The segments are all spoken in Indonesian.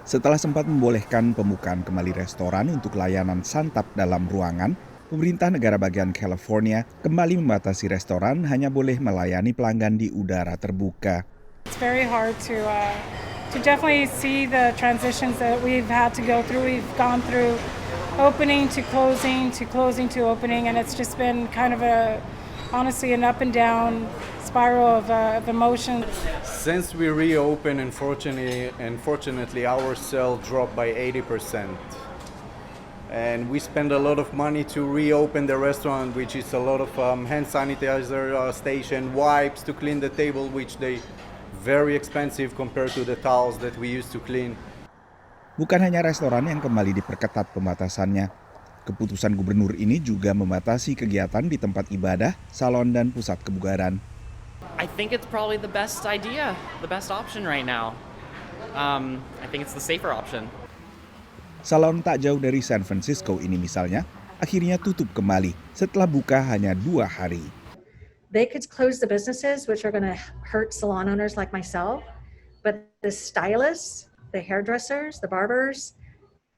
Setelah sempat membolehkan pembukaan kembali restoran untuk layanan santap dalam ruangan, pemerintah negara bagian California kembali membatasi restoran hanya boleh melayani pelanggan di udara terbuka. It's very hard to definitely see the transitions that we've had to go through. We've gone through opening to closing to opening, and it's just been kind of honestly an up and down spiral of emotion. Since we reopened, unfortunately, our sales dropped by 80%. And we spend a lot of money to reopen the restaurant, which is a lot of hand sanitizer station, wipes to clean the table, which they very expensive compared to the towels that we used to clean. Bukan hanya restoran yang kembali diperketat pembatasannya. Keputusan gubernur ini juga membatasi kegiatan di tempat ibadah, salon, dan pusat kebugaran. I think it's probably the best idea, the best option right now. I think it's the safer option. Salon tak jauh dari San Francisco ini misalnya, akhirnya tutup kembali setelah buka hanya 2 hari. They could close the businesses, which are going to hurt salon owners like myself, but the stylists, the hairdressers, the barbers,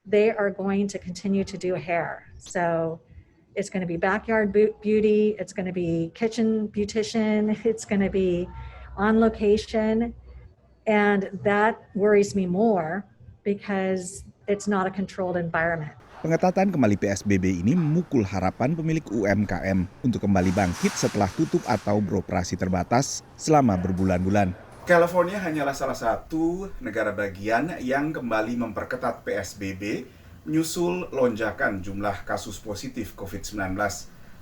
they are going to continue to do hair. So it's going to be backyard beauty, it's going to be kitchen beautician, it's going to be on location, and that worries me more because it's not a controlled environment. Pengetatan kembali PSBB ini memukul harapan pemilik UMKM untuk kembali bangkit setelah tutup atau beroperasi terbatas selama berbulan-bulan. California hanyalah salah satu negara bagian yang kembali memperketat PSBB menyusul lonjakan jumlah kasus positif COVID-19.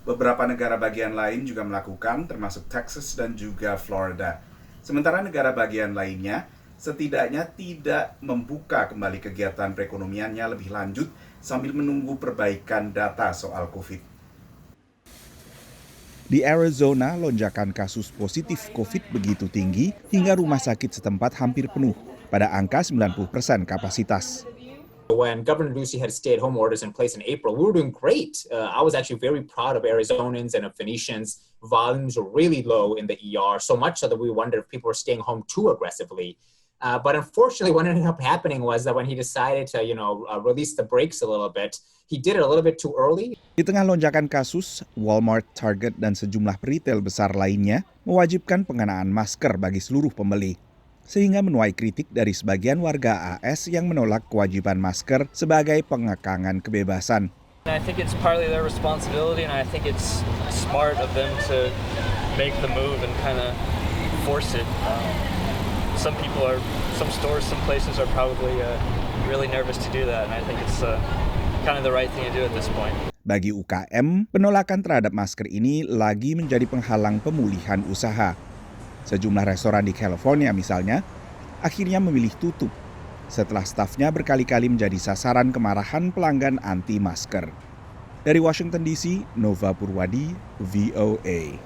Beberapa negara bagian lain juga melakukan, termasuk Texas dan juga Florida. Sementara negara bagian lainnya setidaknya tidak membuka kembali kegiatan perekonomiannya lebih lanjut sambil menunggu perbaikan data soal COVID. Di Arizona, lonjakan kasus positif COVID begitu tinggi hingga rumah sakit setempat hampir penuh pada angka 90% kapasitas. When Governor Ducey had stay-at-home orders in place in April, we were doing great. I was actually very proud of Arizonans and of Phoenicians. Volumes were really low in the ER, so much so that we wondered if people were staying home too aggressively. But unfortunately, what ended up happening was that when he decided to, release the brakes a little bit, he did it a little bit too early. Di tengah lonjakan kasus, Walmart, Target, dan sejumlah retail besar lainnya mewajibkan pengenaan masker bagi seluruh pembeli, sehingga menuai kritik dari sebagian warga AS yang menolak kewajiban masker sebagai pengekangan kebebasan. I think it's partly their responsibility, and I think it's smart of them to make the move and kind of force it. Some stores, some places are probably really nervous to do that, and I think it's kind of the right thing to do at this point. Bagi UKM, penolakan terhadap masker ini lagi menjadi penghalang pemulihan usaha. Sejumlah restoran di California misalnya, akhirnya memilih tutup setelah stafnya berkali-kali menjadi sasaran kemarahan pelanggan anti masker. Dari Washington DC, Nova Purwadi, VOA.